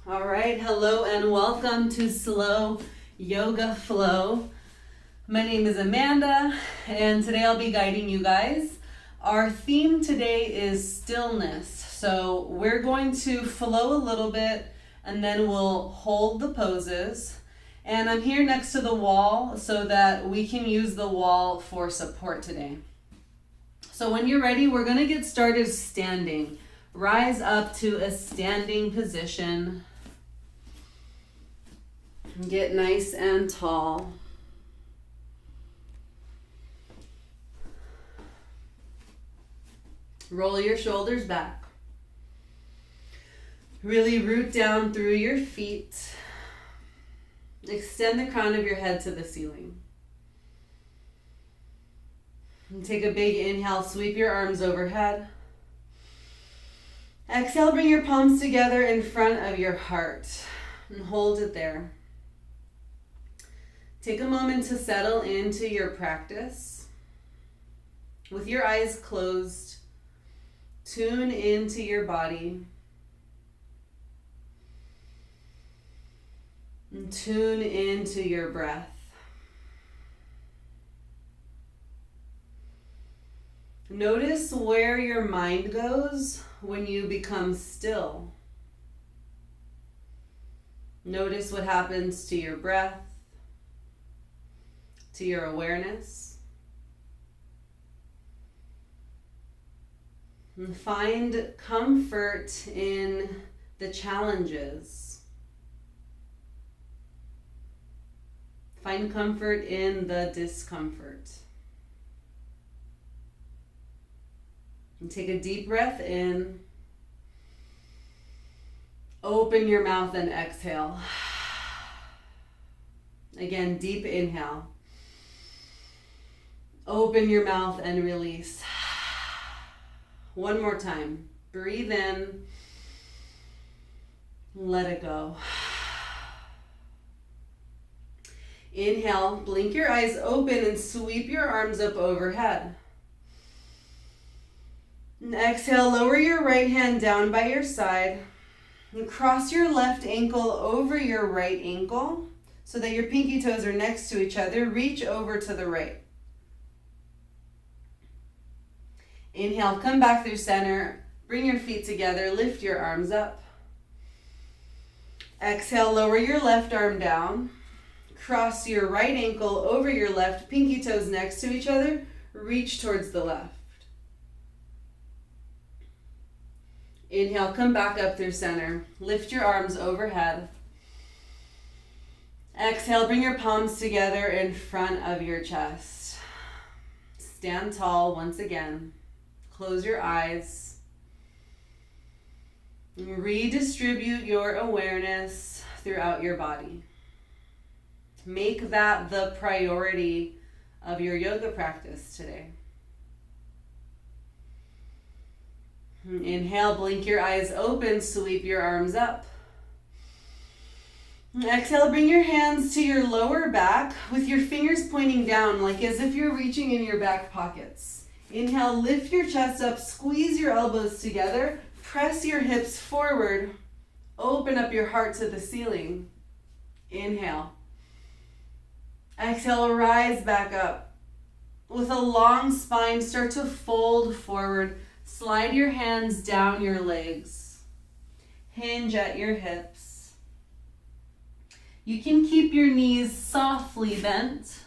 All right, hello and welcome to Slow Yoga Flow. My name is Amanda, and today I'll be guiding you guys. Our theme today is stillness. So we're going to flow a little bit and then we'll hold the poses. And I'm here next to the wall so that we can use the wall for support today. So when you're ready, we're going to get started standing. Rise up to a standing position. Get nice and tall. Roll your shoulders back. Really root down through your feet. Extend the crown of your head to the ceiling. And take a big inhale, sweep your arms overhead. Exhale, bring your palms together in front of your heart and hold it there. Take a moment to settle into your practice. With your eyes closed, tune into your body. And tune into your breath. Notice where your mind goes when you become still. Notice what happens to your breath, to your awareness. And find comfort in the challenges. Find comfort in the discomfort. And take a deep breath in. Open your mouth and exhale. Again, deep inhale. Open your mouth and release. One more time. Breathe in. Let it go. Inhale, blink your eyes open and sweep your arms up overhead. And exhale, lower your right hand down by your side and cross your left ankle over your right ankle so that your pinky toes are next to each other. Reach over to the right. Inhale, come back through center. Bring your feet together, lift your arms up. Exhale, lower your left arm down. Cross your right ankle over your left, pinky toes next to each other. Reach towards the left. Inhale, come back up through center. Lift your arms overhead. Exhale, bring your palms together in front of your chest. Stand tall once again. Close your eyes. Redistribute your awareness throughout your body. Make that the priority of your yoga practice today. Inhale, blink your eyes open, sweep your arms up. Exhale, bring your hands to your lower back with your fingers pointing down, like as if you're reaching in your back pockets. Inhale, lift your chest up, squeeze your elbows together, press your hips forward, open up your heart to the ceiling. Inhale. Exhale, rise back up. With a long spine, start to fold forward. Slide your hands down your legs. Hinge at your hips. You can keep your knees softly bent.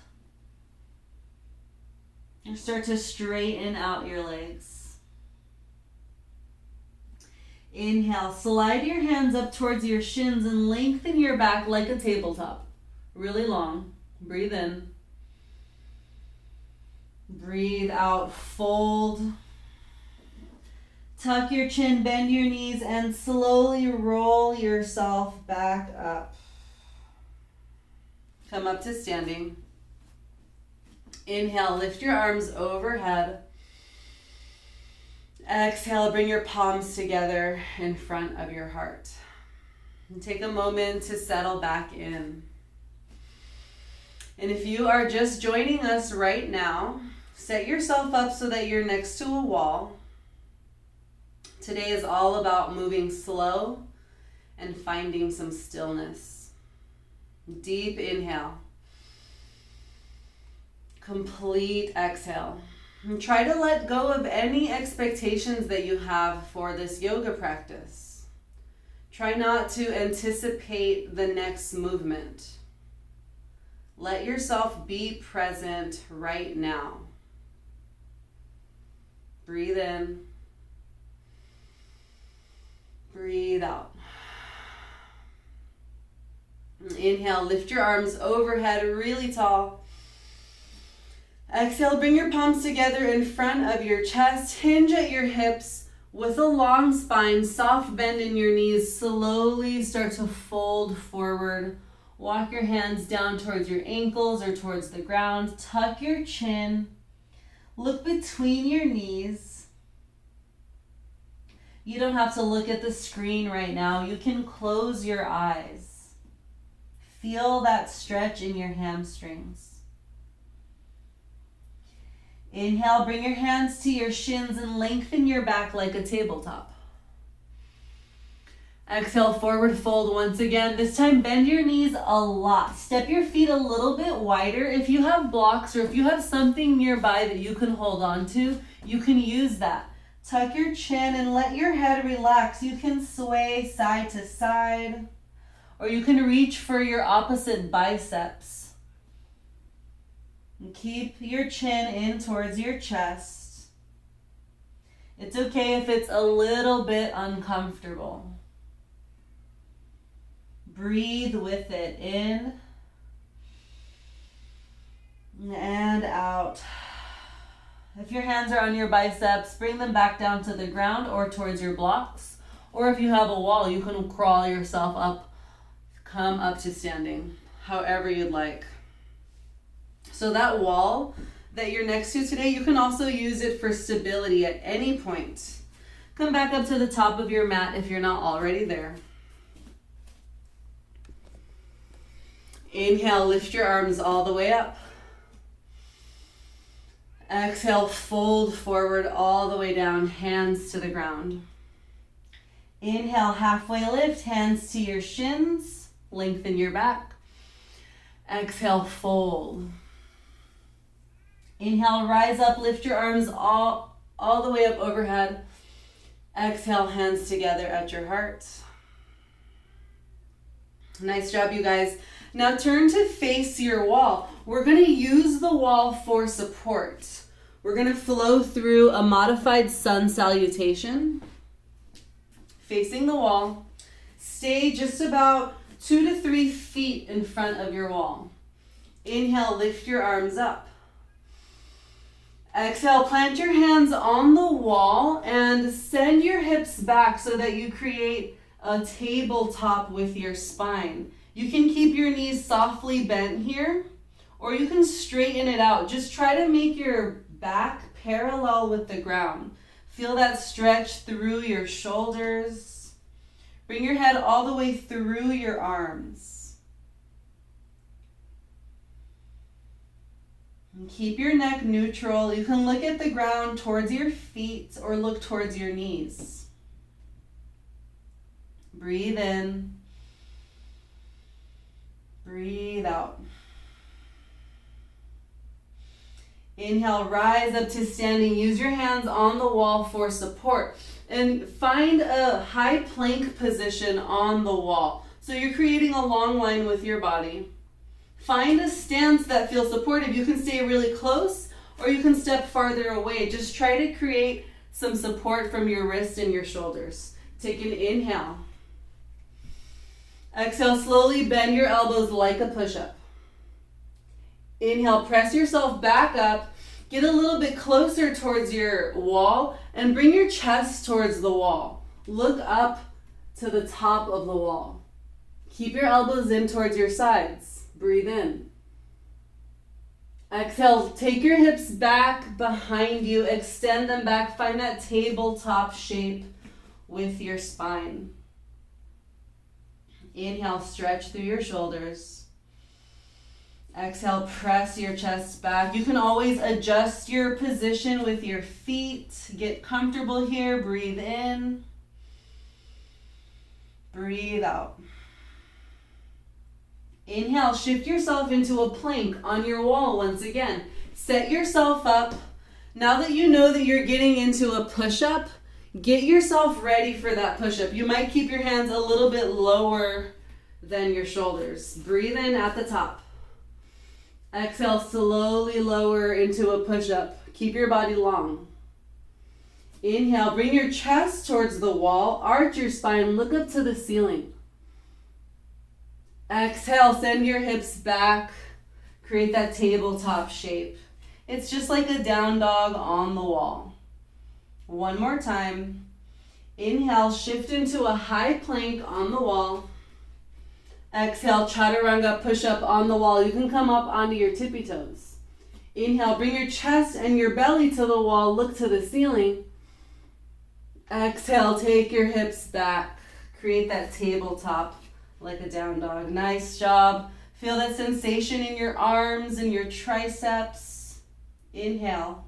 And start to straighten out your legs. Inhale, slide your hands up towards your shins and lengthen your back like a tabletop. Really long. Breathe in. Breathe out, fold. Tuck your chin, bend your knees, and slowly roll yourself back up. Come up to standing. Inhale, lift your arms overhead. Exhale, bring your palms together in front of your heart. And take a moment to settle back in. And if you are just joining us right now, set yourself up so that you're next to a wall. Today is all about moving slow and finding some stillness. Deep inhale. Complete exhale. And try to let go of any expectations that you have for this yoga practice. Try not to anticipate the next movement. Let yourself be present right now. Breathe in. Breathe out. Inhale, lift your arms overhead really tall. Exhale, bring your palms together in front of your chest. Hinge at your hips with a long spine. Soft bend in your knees. Slowly start to fold forward. Walk your hands down towards your ankles or towards the ground. Tuck your chin. Look between your knees. You don't have to look at the screen right now. You can close your eyes. Feel that stretch in your hamstrings. Inhale, bring your hands to your shins and lengthen your back like a tabletop. Exhale, forward fold once again. This time, bend your knees a lot. Step your feet a little bit wider. If you have blocks or if you have something nearby that you can hold on to, you can use that. Tuck your chin and let your head relax. You can sway side to side, or you can reach for your opposite biceps. And keep your chin in towards your chest. It's okay if it's a little bit uncomfortable. Breathe with it in and out. If your hands are on your biceps, bring them back down to the ground or towards your blocks. Or if you have a wall, you can crawl yourself up, come up to standing, however you'd like. So that wall that you're next to today, you can also use it for stability at any point. Come back up to the top of your mat if you're not already there. Inhale, lift your arms all the way up. Exhale, fold forward all the way down, hands to the ground. Inhale, halfway lift, hands to your shins, lengthen your back. Exhale, fold. Inhale, rise up, lift your arms all the way up overhead. Exhale, hands together at your heart. Nice job, you guys. Now turn to face your wall. We're going to use the wall for support. We're going to flow through a modified sun salutation. Facing the wall. Stay just about 2 to 3 feet in front of your wall. Inhale, lift your arms up. Exhale, plant your hands on the wall and send your hips back so that you create a tabletop with your spine. You can keep your knees softly bent here, or you can straighten it out. Just try to make your back parallel with the ground. Feel that stretch through your shoulders. Bring your head all the way through your arms. And keep your neck neutral. You can look at the ground towards your feet or look towards your knees. Breathe in. Breathe out. Inhale, rise up to standing. Use your hands on the wall for support. And find a high plank position on the wall. So you're creating a long line with your body. Find a stance that feels supportive. You can stay really close or you can step farther away. Just try to create some support from your wrists and your shoulders. Take an inhale. Exhale, slowly bend your elbows like a push-up. Inhale, press yourself back up. Get a little bit closer towards your wall and bring your chest towards the wall. Look up to the top of the wall. Keep your elbows in towards your sides. Breathe in. Exhale, take your hips back behind you. Extend them back. Find that tabletop shape with your spine. Inhale, stretch through your shoulders. Exhale, press your chest back. You can always adjust your position with your feet. Get comfortable here. Breathe in. Breathe out. Inhale, shift yourself into a plank on your wall once again. Set yourself up. Now that you know that you're getting into a push-up, get yourself ready for that push-up. You might keep your hands a little bit lower than your shoulders. Breathe in at the top. Exhale, slowly lower into a push-up. Keep your body long. Inhale, bring your chest towards the wall. Arch your spine, look up to the ceiling. Exhale, send your hips back. Create that tabletop shape. It's just like a down dog on the wall. One more time. Inhale, shift into a high plank on the wall. Exhale, chaturanga push-up on the wall. You can come up onto your tippy toes. Inhale, bring your chest and your belly to the wall. Look to the ceiling. Exhale, take your hips back. Create that tabletop like a down dog. Nice job. Feel that sensation in your arms and your triceps. Inhale.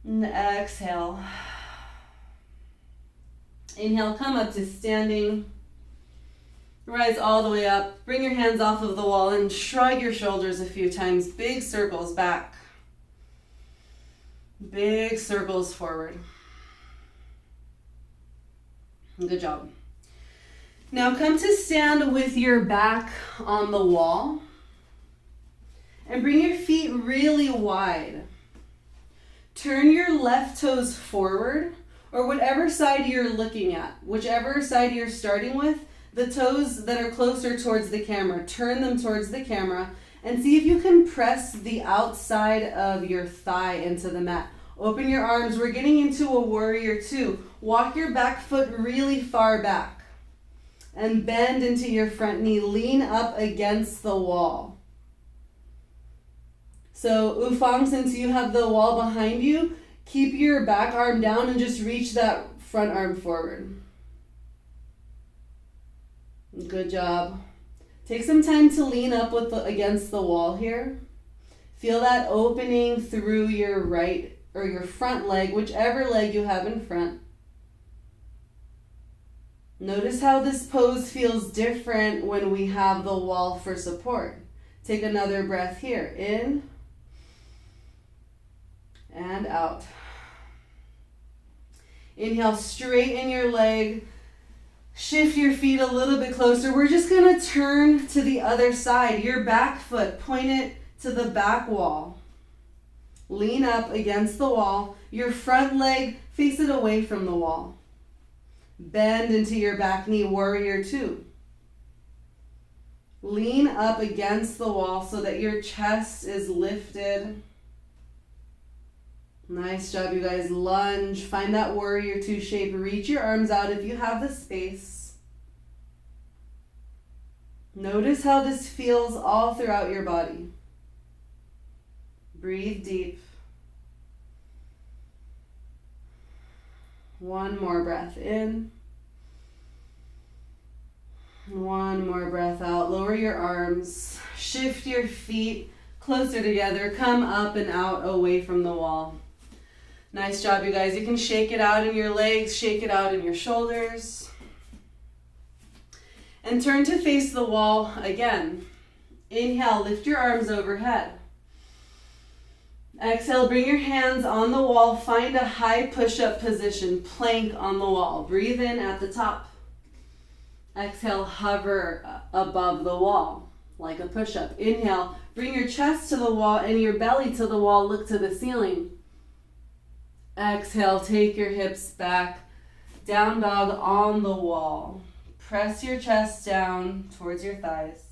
And exhale. Inhale, come up to standing. Rise all the way up. Bring your hands off of the wall and shrug your shoulders a few times. Big circles back. Big circles forward. Good job. Now come to stand with your back on the wall. And bring your feet really wide. Turn your left toes forward, or whatever side you're looking at. Whichever side you're starting with, the toes that are closer towards the camera, turn them towards the camera and see if you can press the outside of your thigh into the mat. Open your arms. We're getting into a warrior two. Walk your back foot really far back and bend into your front knee. Lean up against the wall. So Ufang, since you have the wall behind you, keep your back arm down and just reach that front arm forward. Good job. Take some time to lean up against the wall here. Feel that opening through your right or your front leg, whichever leg you have in front. Notice how this pose feels different when we have the wall for support. Take another breath here. In and out. Inhale, straighten your leg. Shift your feet a little bit closer. We're just going to turn to the other side. Your back foot, point it to the back wall. Lean up against the wall. Your front leg, face it away from the wall. Bend into your back knee, warrior two. Lean up against the wall so that your chest is lifted. Nice job, you guys. Lunge. Find that warrior two shape. Reach your arms out if you have the space. Notice how this feels all throughout your body. Breathe deep. One more breath in. One more breath out. Lower your arms. Shift your feet closer together. Come up and out away from the wall. Nice job, you guys. You can shake it out in your legs, shake it out in your shoulders. And turn to face the wall again. Inhale, lift your arms overhead. Exhale, bring your hands on the wall. Find a high push-up position, plank on the wall. Breathe in at the top. Exhale, hover above the wall like a push-up. Inhale, bring your chest to the wall and your belly to the wall. Look to the ceiling. Exhale, take your hips back. Down dog on the wall. Press your chest down towards your thighs.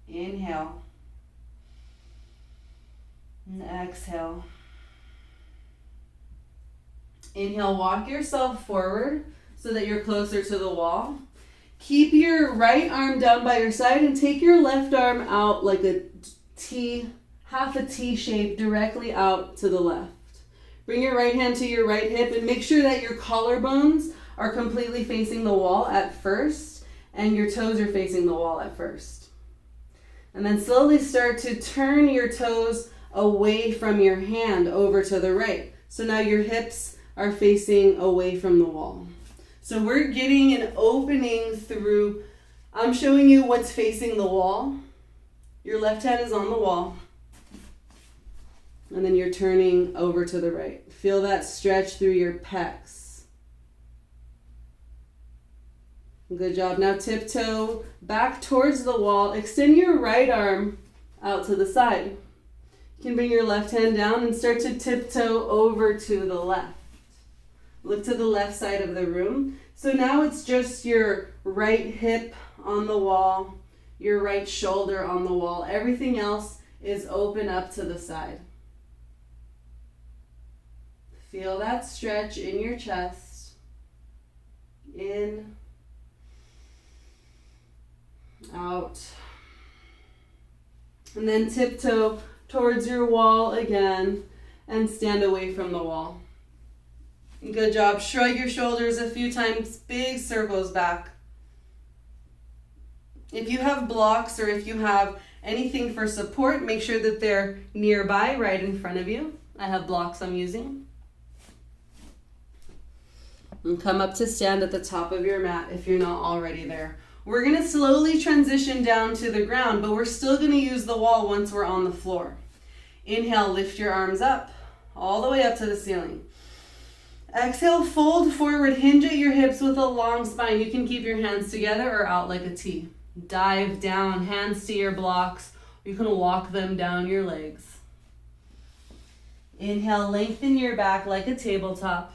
Inhale. And exhale. Inhale, walk yourself forward so that you're closer to the wall. Keep your right arm down by your side and take your left arm out like a T, half a T shape directly out to the left. Bring your right hand to your right hip and make sure that your collarbones are completely facing the wall at first and your toes are facing the wall at first. And then slowly start to turn your toes away from your hand over to the right. So now your hips are facing away from the wall. So we're getting an opening through, I'm showing you what's facing the wall. Your left hand is on the wall. And then you're turning over to the right. Feel that stretch through your pecs. Good job. Now tiptoe back towards the wall. Extend your right arm out to the side. You can bring your left hand down and start to tiptoe over to the left. Look to the left side of the room. So now it's just your right hip on the wall, your right shoulder on the wall. Everything else is open up to the side. Feel that stretch in your chest. In, out. And then tiptoe towards your wall again and stand away from the wall. Good job. Shrug your shoulders a few times, big circles back. If you have blocks or if you have anything for support, make sure that they're nearby, right in front of you. I have blocks I'm using. And come up to stand at the top of your mat if you're not already there. We're going to slowly transition down to the ground, but we're still going to use the wall once we're on the floor. Inhale, lift your arms up, all the way up to the ceiling. Exhale, fold forward, hinge at your hips with a long spine. You can keep your hands together or out like a T. Dive down, hands to your blocks. You can walk them down your legs. Inhale, lengthen your back like a tabletop.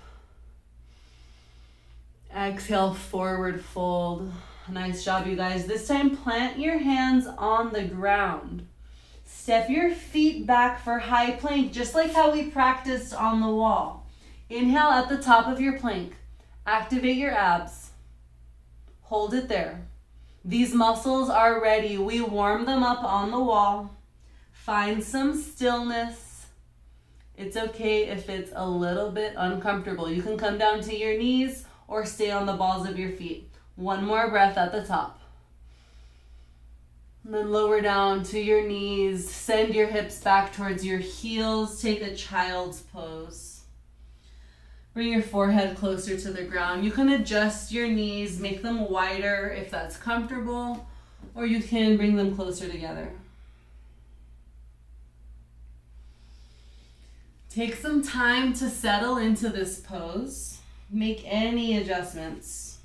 Exhale, forward fold. Nice job, you guys. This time, plant your hands on the ground. Step your feet back for high plank, just like how we practiced on the wall. Inhale at the top of your plank. Activate your abs. Hold it there. These muscles are ready. We warm them up on the wall. Find some stillness. It's okay if it's a little bit uncomfortable. You can come down to your knees or stay on the balls of your feet. One more breath at the top. And then lower down to your knees. Send your hips back towards your heels. Take a child's pose. Bring your forehead closer to the ground. You can adjust your knees, make them wider if that's comfortable, or you can bring them closer together. Take some time to settle into this pose. Make any adjustments.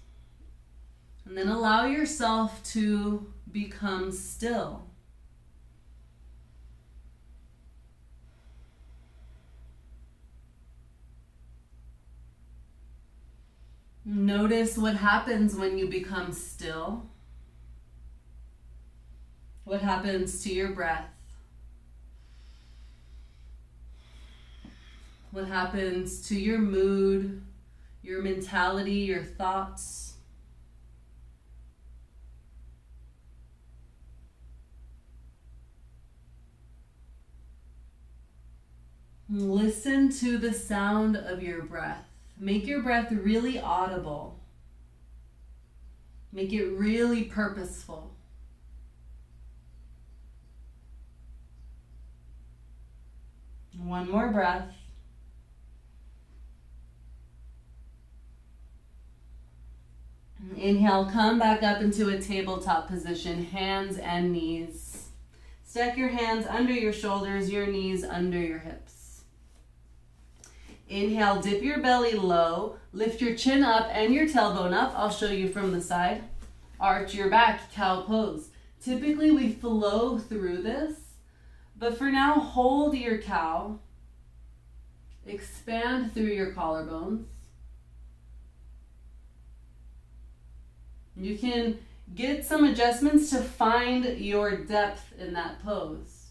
And then allow yourself to become still. Notice what happens when you become still. What happens to your breath? What happens to your mood, your mentality, your thoughts? Listen to the sound of your breath. Make your breath really audible. Make it really purposeful. One more breath. Inhale, come back up into a tabletop position, hands and knees. Stack your hands under your shoulders, your knees under your hips. Inhale, dip your belly low, lift your chin up and your tailbone up. I'll show you from the side. Arch your back, cow pose. Typically we flow through this, but for now, hold your cow. Expand through your collarbones. You can get some adjustments to find your depth in that pose.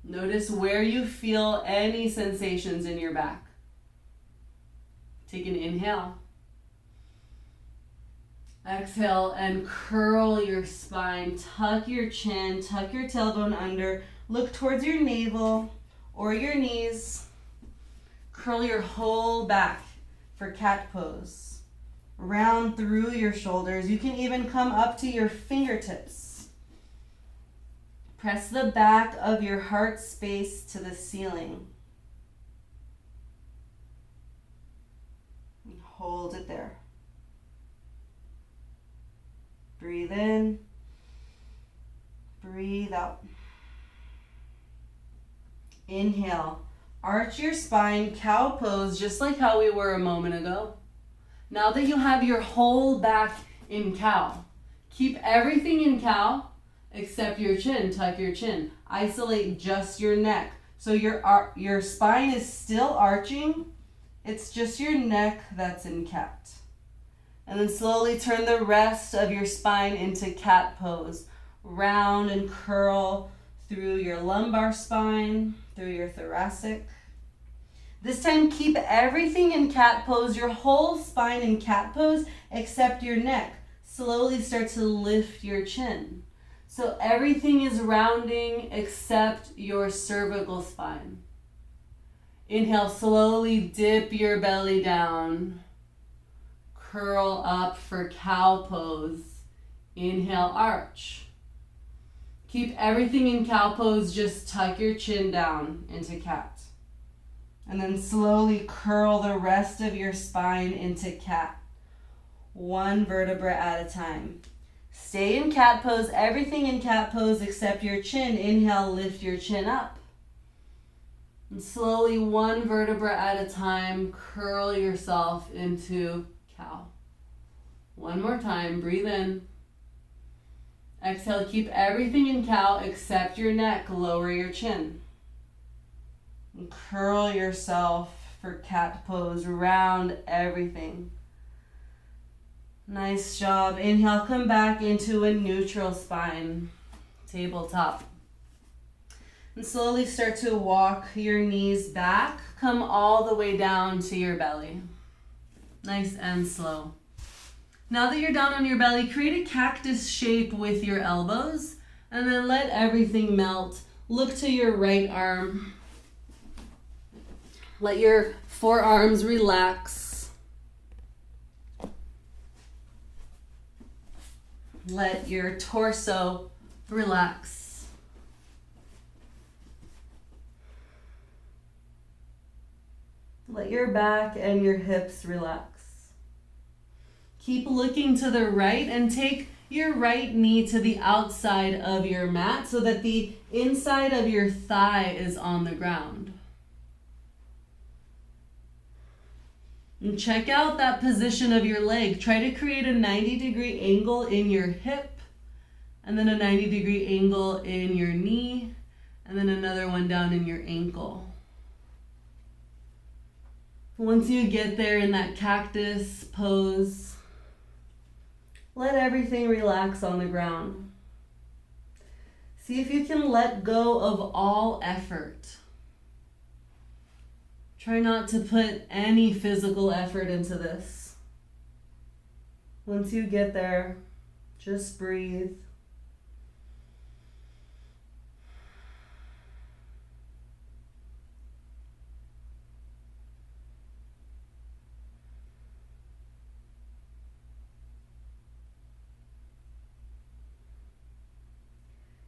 Notice where you feel any sensations in your back. Take an inhale. Exhale and curl your spine. Tuck your chin, tuck your tailbone under. Look towards your navel or your knees. Curl your whole back for cat pose. Round through your shoulders. You can even come up to your fingertips. Press the back of your heart space to the ceiling. Hold it there. Breathe in. Breathe out. Inhale. Arch your spine, cow pose, just like how we were a moment ago. Now that you have your whole back in cow, keep everything in cow except your chin. Tuck your chin. Isolate just your neck. So your spine is still arching. It's just your neck that's in cat. And then slowly turn the rest of your spine into cat pose. Round and curl through your lumbar spine, through your thoracic. This time keep everything in cat pose, your whole spine in cat pose except your neck. Slowly start to lift your chin. So everything is rounding except your cervical spine. Inhale, slowly dip your belly down. Curl up for cow pose. Inhale, arch. Keep everything in cow pose, just tuck your chin down into cat. And then slowly curl the rest of your spine into cat. One vertebra at a time. Stay in cat pose, everything in cat pose except your chin. Inhale, lift your chin up. And slowly, one vertebra at a time, curl yourself into cow. One more time, breathe in. Exhale, keep everything in cow except your neck. Lower your chin. And curl yourself for cat pose. Round everything. Nice job. Inhale, come back into a neutral spine. Tabletop. And slowly start to walk your knees back. Come all the way down to your belly. Nice and slow. Now that you're down on your belly, create a cactus shape with your elbows and then let everything melt. Look to your right arm. Let your forearms relax. Let your torso relax. Let your back and your hips relax. Keep looking to the right and take your right knee to the outside of your mat so that the inside of your thigh is on the ground. And check out that position of your leg. Try to create a 90-degree angle in your hip, and then a 90-degree angle in your knee, and then another one down in your ankle. Once you get there in that cactus pose, let everything relax on the ground. See if you can let go of all effort. Try not to put any physical effort into this. Once you get there, just breathe.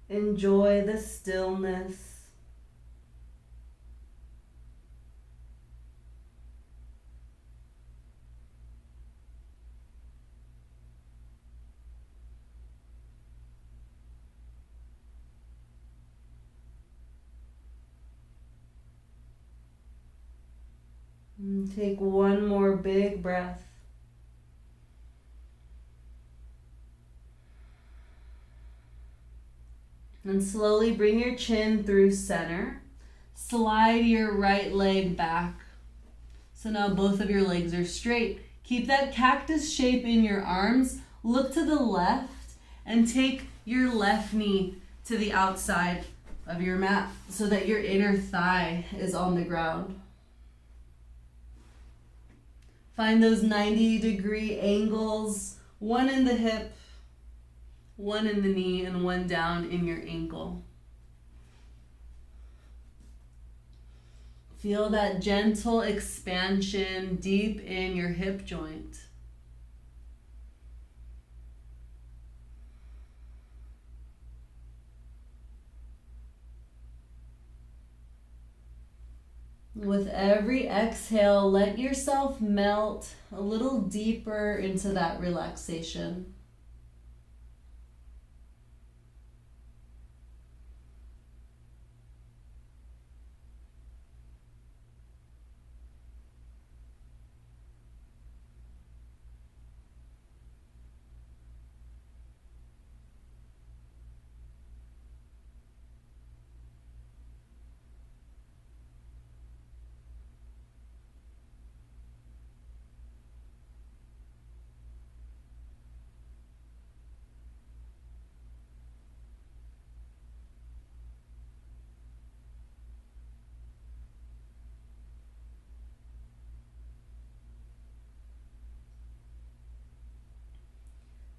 Enjoy the stillness. And take one more big breath. And slowly bring your chin through center. Slide your right leg back. So now both of your legs are straight. Keep that cactus shape in your arms. Look to the left and take your left knee to the outside of your mat so that your inner thigh is on the ground. Find those 90-degree angles, one in the hip, one in the knee, and one down in your ankle. Feel that gentle expansion deep in your hip joint. With every exhale, let yourself melt a little deeper into that relaxation.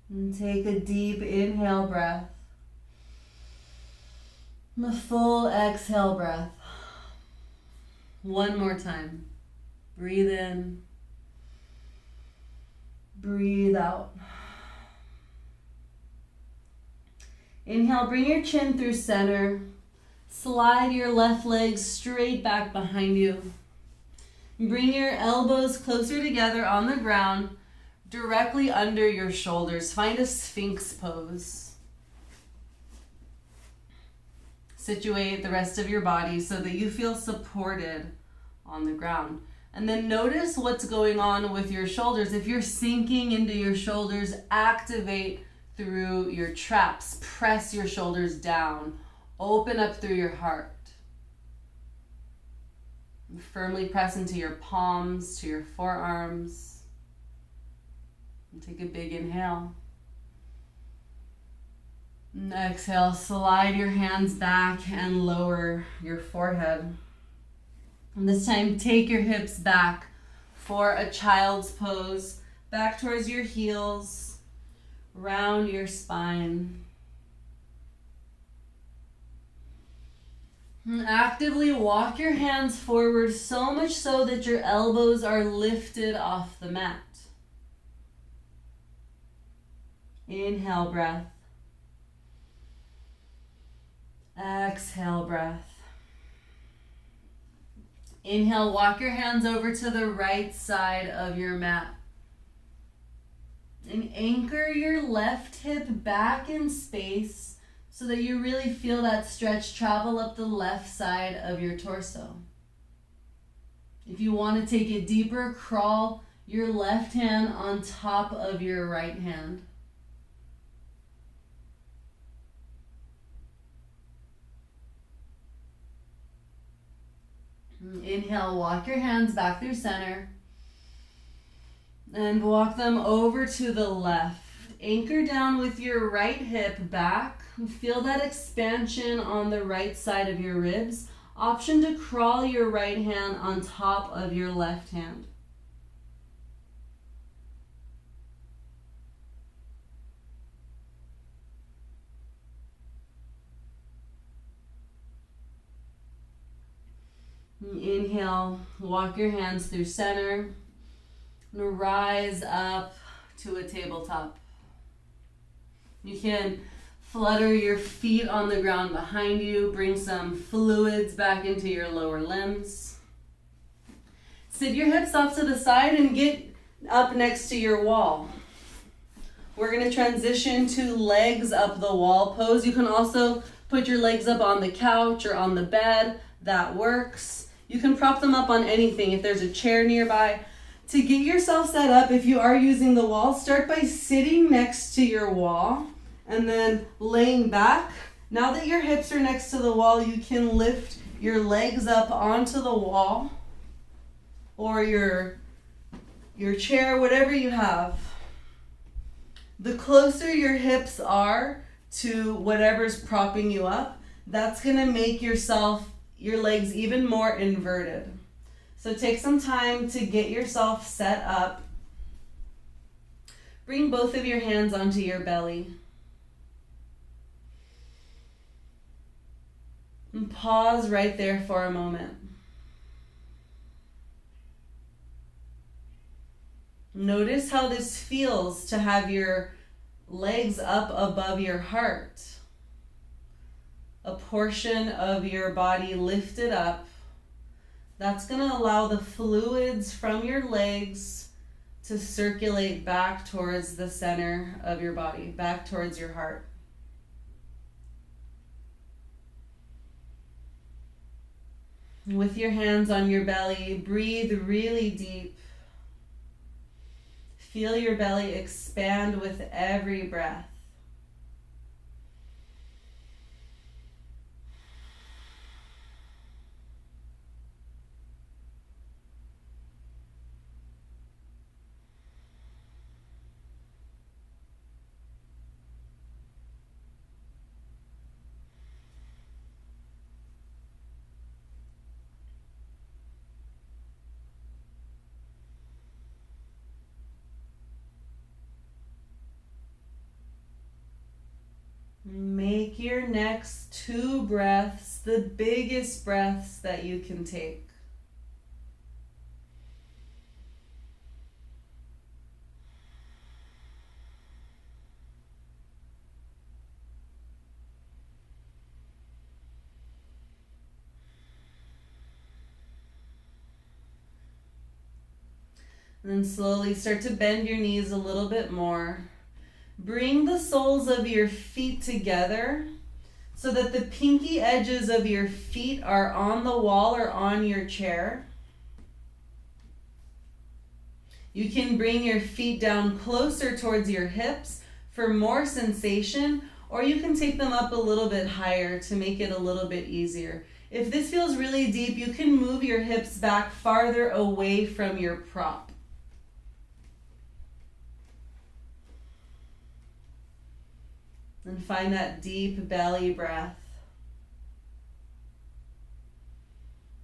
And take a deep inhale breath. And a full exhale breath. One more time. Breathe in. Breathe out. Inhale, bring your chin through center. Slide your left leg straight back behind you. Bring your elbows closer together on the ground, directly under your shoulders. Find a Sphinx pose. Situate the rest of your body so that you feel supported on the ground. And then notice what's going on with your shoulders. If you're sinking into your shoulders, activate through your traps. Press your shoulders down. Open up through your heart. Firmly press into your palms, to your forearms. And take a big inhale. And exhale, slide your hands back and lower your forehead. And this time, take your hips back for a child's pose. Back towards your heels. Round your spine. And actively walk your hands forward, so much so that your elbows are lifted off the mat. Inhale, breath. Exhale, breath. Inhale, walk your hands over to the right side of your mat. And anchor your left hip back in space so that you really feel that stretch travel up the left side of your torso. If you want to take it deeper, crawl your left hand on top of your right hand. Inhale, walk your hands back through center and walk them over to the left. Anchor down with your right hip back. Feel that expansion on the right side of your ribs. Option to crawl your right hand on top of your left hand. Inhale, walk your hands through center and rise up to a tabletop. You can flutter your feet on the ground behind you, bring some fluids back into your lower limbs. Sit your hips off to the side and get up next to your wall. We're going to transition to legs up the wall pose. You can also put your legs up on the couch or on the bed. That works. You can prop them up on anything if there's a chair nearby. To get yourself set up, if you are using the wall, start by sitting next to your wall and then laying back. Now that your hips are next to the wall, you can lift your legs up onto the wall or your chair, whatever you have. The closer your hips are to whatever's propping you up, that's going to make your legs even more inverted. So take some time to get yourself set up. Bring both of your hands onto your belly. And pause right there for a moment. Notice how this feels to have your legs up above your heart. A portion of your body lifted up, That's going to allow the fluids from your legs to circulate back towards the center of your body, back towards your heart. With your hands on your belly, breathe really deep. Feel your belly expand with every breath. Make your next 2 breaths the biggest breaths that you can take. And then slowly start to bend your knees a little bit more. Bring the soles of your feet together so that the pinky edges of your feet are on the wall or on your chair. You can bring your feet down closer towards your hips for more sensation, or you can take them up a little bit higher to make it a little bit easier. If this feels really deep, you can move your hips back farther away from your prop. And find that deep belly breath.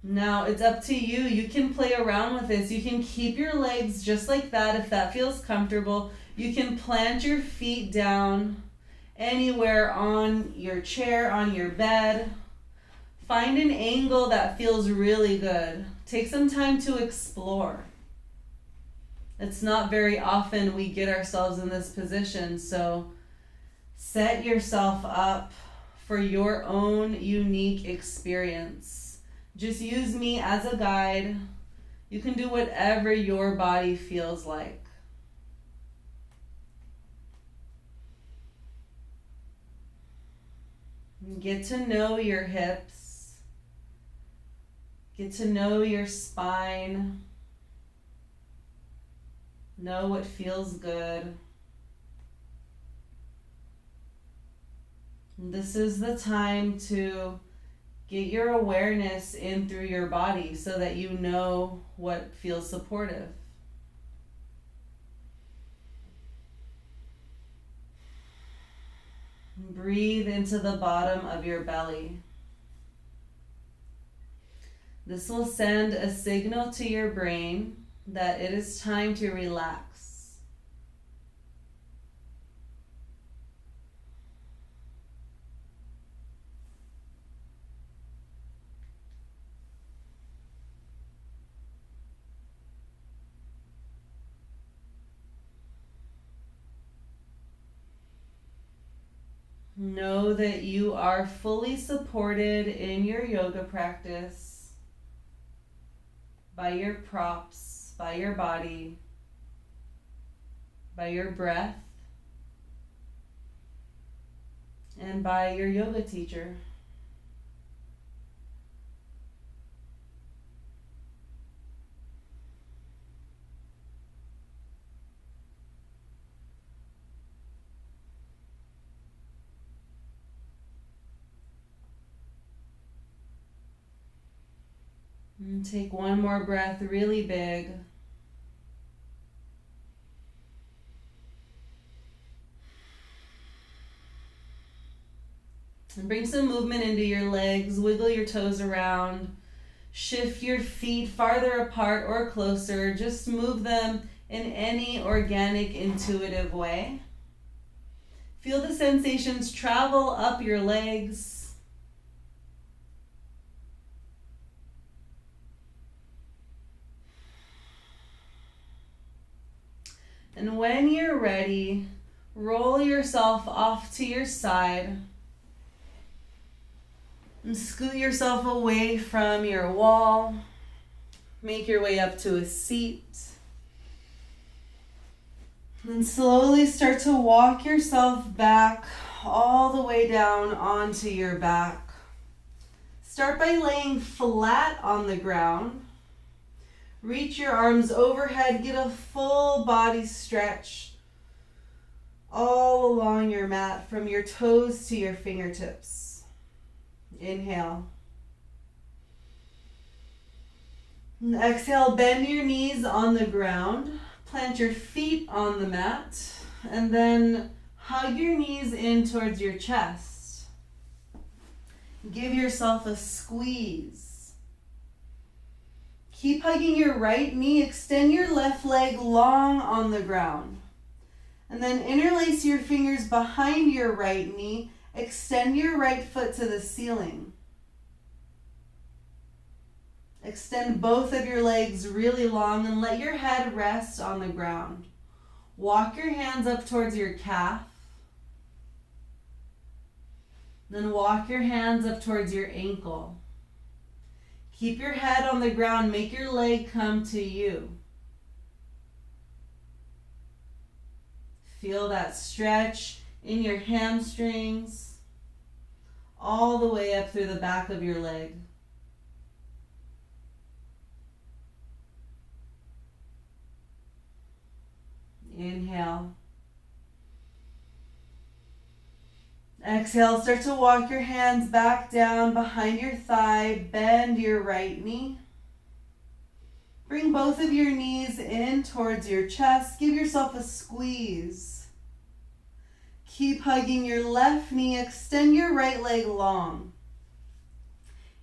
Now it's up to you. You can play around with this. You can keep your legs just like that if that feels comfortable. You can plant your feet down anywhere on your chair, on your bed. Find an angle that feels really good. Take some time to explore. It's not very often we get ourselves in this position, so set yourself up for your own unique experience. Just use me as a guide. You can do whatever your body feels like. Get to know your hips. Get to know your spine. Know what feels good. This is the time to get your awareness in through your body so that you know what feels supportive. Breathe into the bottom of your belly. This will send a signal to your brain that it is time to relax. Know that you are fully supported in your yoga practice by your props, by your body, by your breath, and by your yoga teacher. And take one more breath really big. And bring some movement into your legs, wiggle your toes around, shift your feet farther apart or closer, just move them in any organic, intuitive way. Feel the sensations travel up your legs. And when you're ready, roll yourself off to your side and scoot yourself away from your wall, Make your way up to a seat. And slowly start to walk yourself back all the way down onto your back. Start by laying flat on the ground. Reach your arms overhead. Get a full body stretch all along your mat from your toes to your fingertips. Inhale. And exhale, bend your knees on the ground. Plant your feet on the mat. And then hug your knees in towards your chest. Give yourself a squeeze. Keep hugging your right knee. Extend your left leg long on the ground. And then interlace your fingers behind your right knee. Extend your right foot to the ceiling. Extend both of your legs really long and let your head rest on the ground. Walk your hands up towards your calf. Then walk your hands up towards your ankle. Keep your head on the ground. Make your leg come to you. Feel that stretch in your hamstrings all the way up through the back of your leg. Inhale. Exhale, start to walk your hands back down behind your thigh. Bend your right knee. Bring both of your knees in towards your chest. Give yourself a squeeze. Keep hugging your left knee. Extend your right leg long.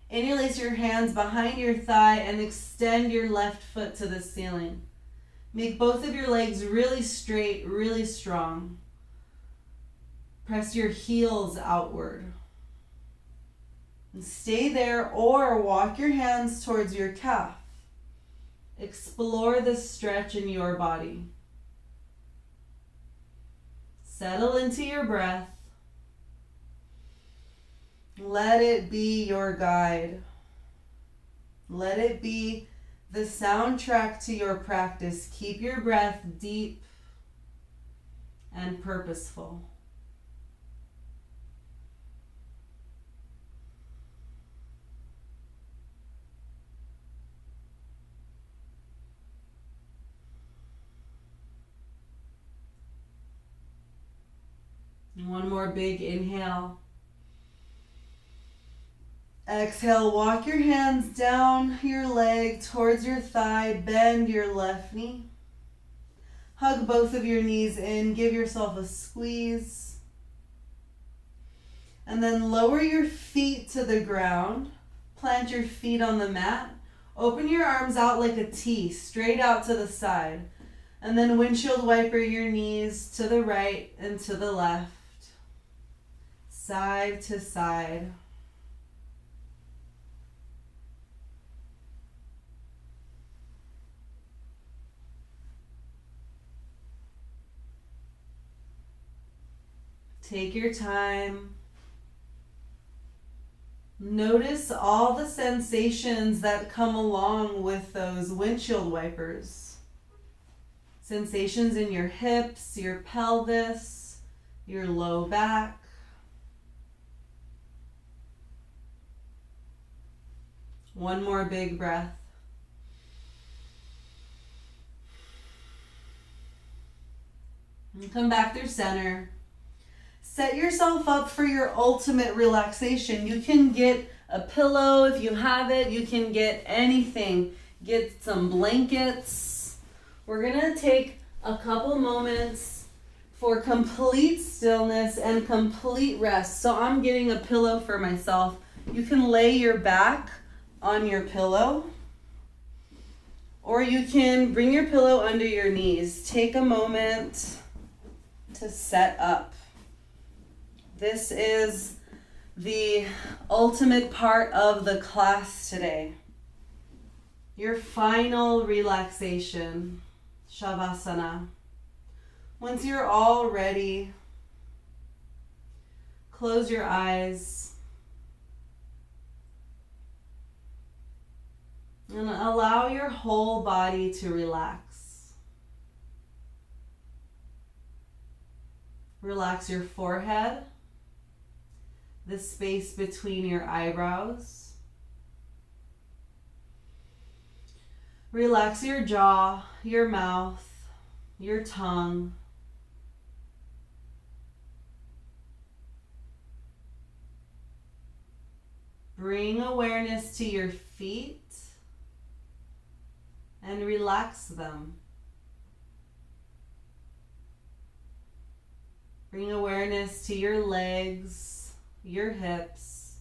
Interlace your hands behind your thigh and extend your left foot to the ceiling. Make both of your legs really straight, really strong. Press your heels outward. And stay there or walk your hands towards your calf. Explore the stretch in your body. Settle into your breath. Let it be your guide. Let it be the soundtrack to your practice. Keep your breath deep and purposeful. One more big inhale. Exhale, walk your hands down your leg towards your thigh. Bend your left knee. Hug both of your knees in. Give yourself a squeeze. And then lower your feet to the ground. Plant your feet on the mat. Open your arms out like a T, straight out to the side. And then windshield wiper your knees to the right and to the left. Side to side. Take your time. Notice all the sensations that come along with those windshield wipers. Sensations in your hips, your pelvis, your low back. One more big breath. And come back through center. Set yourself up for your ultimate relaxation. You can get a pillow if you have it. You can get anything. Get some blankets. We're going to take a couple moments for complete stillness and complete rest. So I'm getting a pillow for myself. You can lay your back on your pillow, or you can bring your pillow under your knees. Take a moment to set up. This is the ultimate part of the class today. Your final relaxation, Shavasana. Once you're all ready, close your eyes And allow your whole body to relax. Relax your forehead, the space between your eyebrows. Relax your jaw, your mouth, your tongue. Bring awareness to your feet and relax them. Bring awareness to your legs, your hips.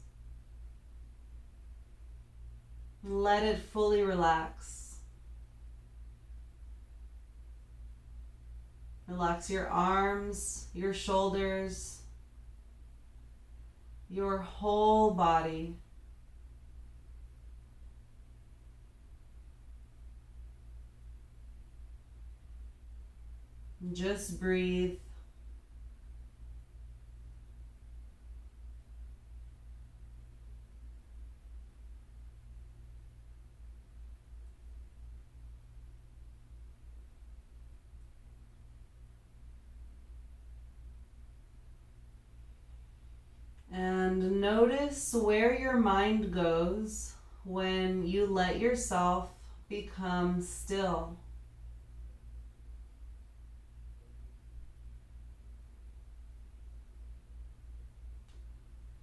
Let it fully relax. Relax your arms, your shoulders, your whole body. Just breathe. And notice where your mind goes when you let yourself become still.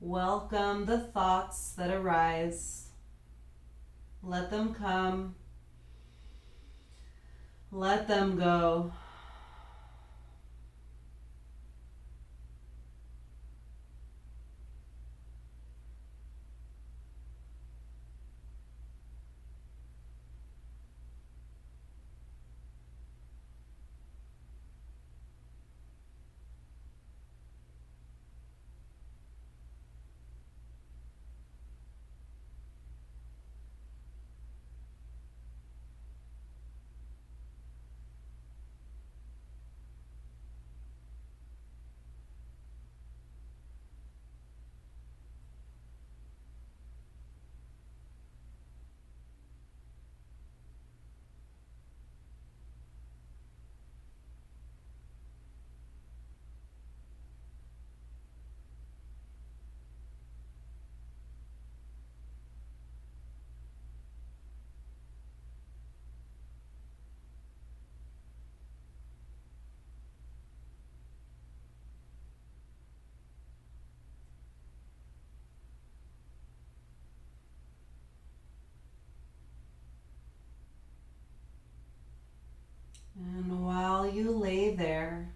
Welcome the thoughts that arise. Let them come. Let them go. And while you lay there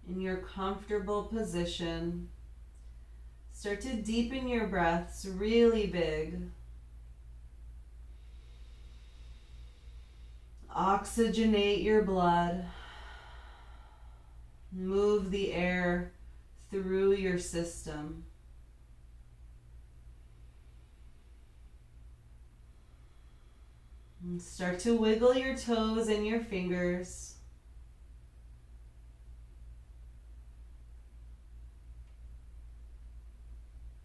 in your comfortable position, start to deepen your breaths really big. Oxygenate your blood. Move the air through your system. And start to wiggle your toes and your fingers.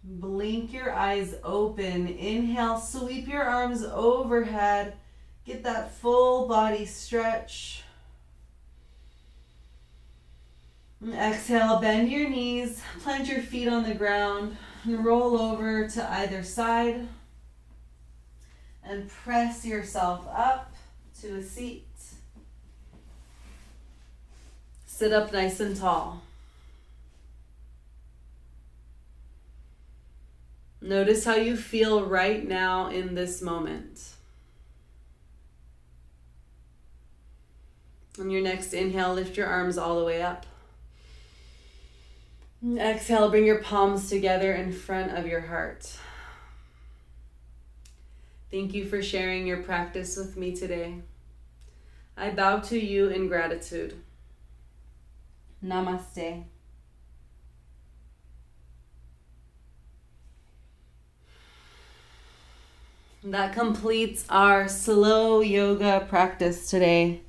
Blink your eyes open. Inhale, sweep your arms overhead. Get that full body stretch. And exhale, bend your knees, plant your feet on the ground, and roll over to either side. And press yourself up to a seat. Sit up nice and tall. Notice how you feel right now in this moment. On your next inhale, lift your arms all the way up. And exhale, bring your palms together in front of your heart. Thank you for sharing your practice with me today. I bow to you in gratitude. Namaste. That completes our slow yoga practice today.